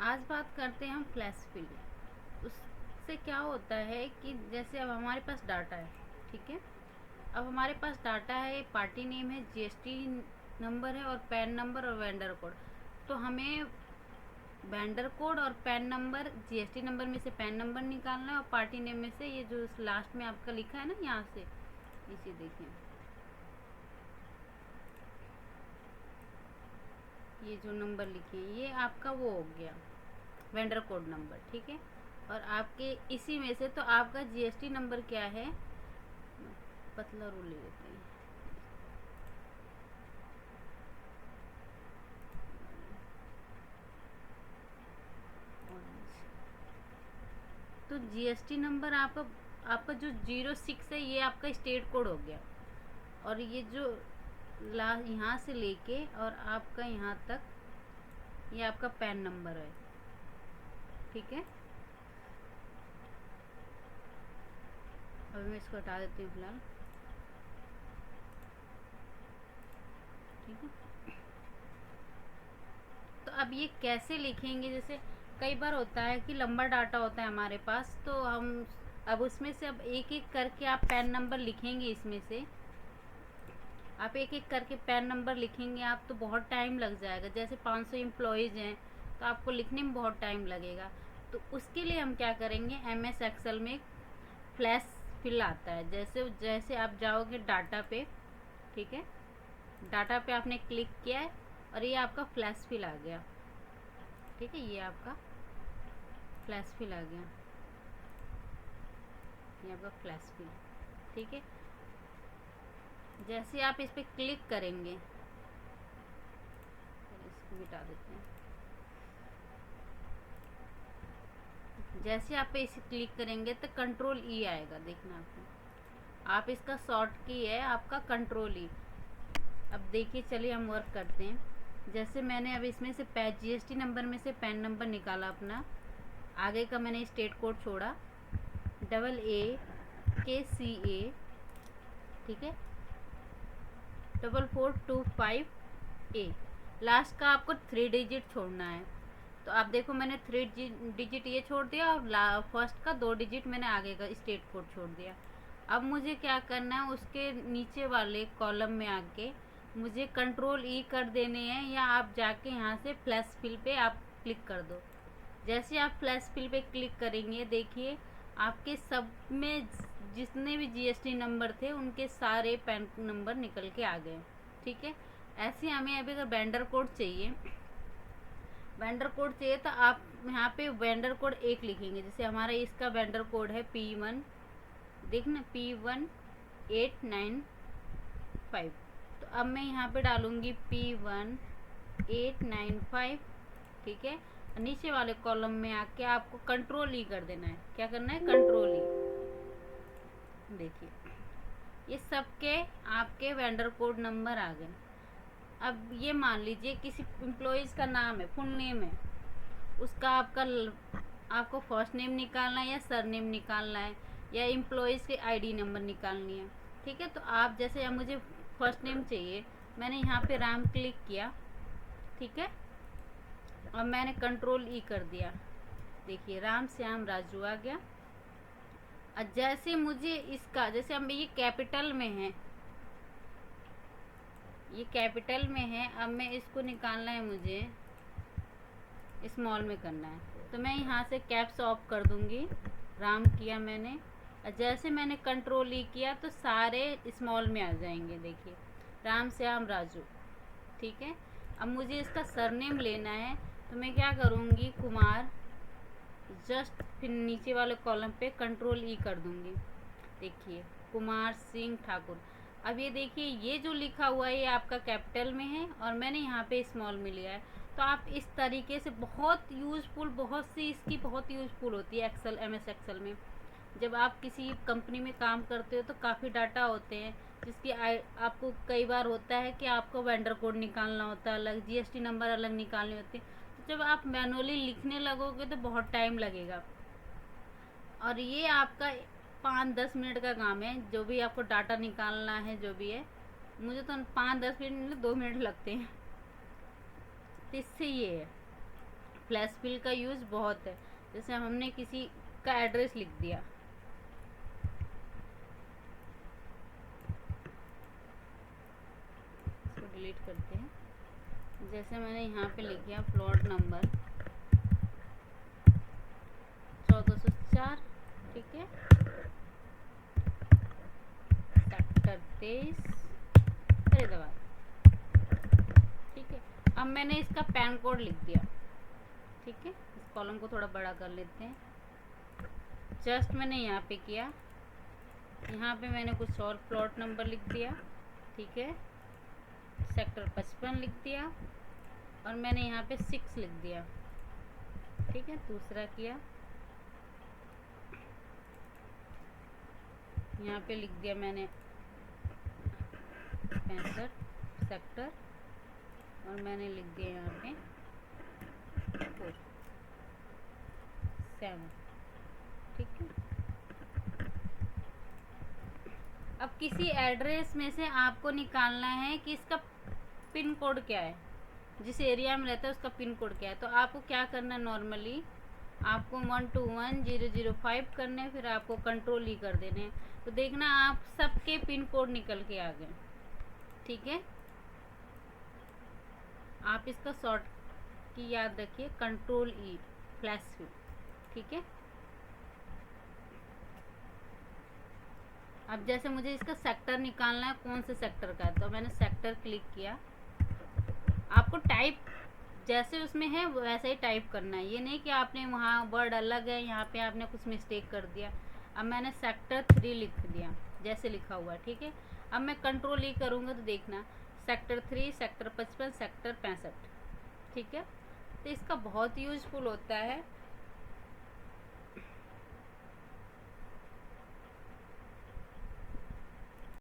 आज बात करते हैं हम फ्लैश फिल। उससे क्या होता है कि जैसे अब हमारे पास डाटा है, ठीक है। अब हमारे पास डाटा है, पार्टी नेम है, जीएसटी नंबर है और पैन नंबर और वेंडर कोड। तो हमें वेंडर कोड और पैन नंबर, जीएसटी नंबर में से पैन नंबर निकालना है और पार्टी नेम में से ये जो लास्ट में आपका लिखा है ना, यहाँ से इसे देखिए, ये जो नंबर लिखे हैं ये आपका वो हो गया वेंडर कोड नंबर, ठीक है। और आपके इसी में से तो आपका जीएसटी नंबर क्या है, पतला रूल ले लेते हैं। तो जीएसटी नंबर आपका आपका जो 06 है ये आपका स्टेट कोड हो गया। और ये जो यहाँ से लेके और आपका यहाँ तक ये आपका पैन नंबर है, ठीक है। अभी मैं इसको हटा देती हूँ फिलहाल, ठीक है। तो अब ये कैसे लिखेंगे, जैसे कई बार होता है कि लंबा डाटा होता है हमारे पास, तो हम अब उसमें से अब एक एक करके आप पैन नंबर लिखेंगे। इसमें से आप एक एक करके पैन नंबर लिखेंगे आप, तो बहुत टाइम लग जाएगा। जैसे 500 एम्प्लॉयज़ हैं तो आपको लिखने में बहुत टाइम लगेगा। तो उसके लिए हम क्या करेंगे, एमएस एक्सेल में फ्लैश फिल आता है। जैसे जैसे आप जाओगे डाटा पे, ठीक है, डाटा पे आपने क्लिक किया है और ये आपका फ्लैश फिल आ गया, ठीक है। ये आपका फ्लैश फिल आ गया, ये आपका फ्लैश फिल, ठीक है। जैसे आप इस पर क्लिक करेंगे, इसको मिटा देते हैं। जैसे आप पे इसे क्लिक करेंगे तो कंट्रोल ई आएगा, देखना आपको। आप इसका शॉर्ट की है आपका कंट्रोल ई। अब देखिए, चलिए हम वर्क करते हैं। जैसे मैंने अब इसमें से जीएसटी नंबर में से पैन नंबर निकाला अपना, आगे का मैंने स्टेट कोड छोड़ा, AA KCA, ठीक है, 4425A। लास्ट का आपको 3 डिजिट छोड़ना है। तो आप देखो मैंने 3 डिजिट ये छोड़ दिया और फर्स्ट का 2 डिजिट मैंने आगे का स्टेट कोड छोड़ दिया। अब मुझे क्या करना है, उसके नीचे वाले कॉलम में आके मुझे कंट्रोल ई कर देने हैं, या आप जाके यहाँ से फ्लैश फिल पे आप क्लिक कर दो। जैसे आप फ्लैश फिल पे क्लिक करेंगे, देखिए आपके सब में जितने भी जीएसटी नंबर थे उनके सारे पैन नंबर निकल के आ गए, ठीक है। ऐसे हमें अभी अगर वेंडर कोड चाहिए, वेंडर कोड चाहिए तो आप यहाँ पे वेंडर कोड 1 लिखेंगे। जैसे हमारा इसका वेंडर कोड है P1, देखना P1895। तो अब मैं यहाँ पे डालूंगी P1895, ठीक है। नीचे वाले कॉलम में आके आपको कंट्रोल ई कर देना है। क्या करना है, कंट्रोल ई। देखिए ये सबके आपके वेंडर कोड नंबर आ गए। अब ये मान लीजिए किसी एम्प्लॉयज़ का नाम है, फुल नेम है, उसका आपको फर्स्ट नेम निकालना है या सर नेम निकालना है या एम्प्लॉयज़ के आईडी नंबर निकालनी है, ठीक है। तो आप जैसे अब मुझे फर्स्ट नेम चाहिए, मैंने यहाँ पे राम क्लिक किया, ठीक है। अब मैंने कंट्रोल ई कर दिया, देखिए राम श्याम राजू आ गया। और जैसे मुझे इसका, जैसे अब ये कैपिटल में है, ये कैपिटल में है, अब मैं इसको निकालना है, मुझे स्मॉल में करना है। तो मैं यहाँ से कैप्स ऑफ कर दूँगी, राम किया मैंने, और जैसे मैंने कंट्रोल ई किया तो सारे स्मॉल में आ जाएंगे। देखिए राम श्याम राजू, ठीक है। अब मुझे इसका सरनेम लेना है, तो मैं क्या करूँगी, कुमार, जस्ट फिर नीचे वाले कॉलम पे कंट्रोल ई कर दूँगी, देखिए कुमार सिंह ठाकुर। अब ये देखिए ये जो लिखा हुआ है ये आपका कैपिटल में है और मैंने यहाँ पे स्मॉल में लिया है। तो आप इस तरीके से बहुत यूज़फुल, बहुत सी इसकी बहुत यूज़फुल होती है एक्सेल, एमएस एक्सेल में। जब आप किसी कंपनी में काम करते हो तो काफ़ी डाटा होते हैं जिसकी आपको कई बार होता है कि आपको वेंडर कोड निकालना होता है अलग, जीएसटी नंबर अलग निकालने होते हैं। तो जब आप मैनुअली लिखने लगोगे तो बहुत टाइम लगेगा। और ये आपका 5-10 मिनट का काम है, जो भी आपको डाटा निकालना है, जो भी है। मुझे तो 5-10 मिनट, 2 मिनट लगते हैं। तो इससे ये है। फ्लैश फिल का यूज़ बहुत है। जैसे हमने किसी का एड्रेस लिख दिया, इसको डिलीट करते हैं। जैसे मैंने यहाँ पे लिख दिया प्लॉट नंबर 1404, ठीक है, सेक्टर 23 फरीदाबाद, ठीक है। अब मैंने इसका पैन कोड लिख दिया, ठीक है। इस कॉलम को थोड़ा बड़ा कर लेते हैं। जस्ट मैंने यहाँ पे किया, यहाँ पे मैंने कुछ और प्लॉट नंबर लिख दिया, ठीक है, सेक्टर 55 लिख दिया, और मैंने यहाँ पे 6 लिख दिया, ठीक है। दूसरा किया, यहाँ पे लिख दिया मैंने 65 सेक्टर, और मैंने लिख दिया यहाँ पे 7, ठीक है। अब किसी एड्रेस में से आपको निकालना है कि इसका पिन कोड क्या है, जिस एरिया में रहता है उसका पिन कोड क्या है। तो आपको क्या करना है, नॉर्मली आपको 121005 करने हैं, फिर आपको कंट्रोल ई कर देने हैं। तो देखना आप सबके पिन कोड निकल के आ गए, ठीक है। आप इसका शॉर्ट की याद रखिए, कंट्रोल ई फ्लैश फिल, ठीक है। अब जैसे मुझे इसका सेक्टर निकालना है, कौन से सेक्टर का है, तो मैंने सेक्टर क्लिक किया। आपको टाइप जैसे उसमें है वैसा ही टाइप करना है, ये नहीं कि आपने वहाँ वर्ड अलग है, यहाँ पे आपने कुछ मिस्टेक कर दिया। अब मैंने सेक्टर 3 लिख दिया जैसे लिखा हुआ है, ठीक है। अब मैं कंट्रोल ई करूँगा तो देखना सेक्टर 3, सेक्टर 55, सेक्टर 65, ठीक है। तो इसका बहुत यूजफुल होता है।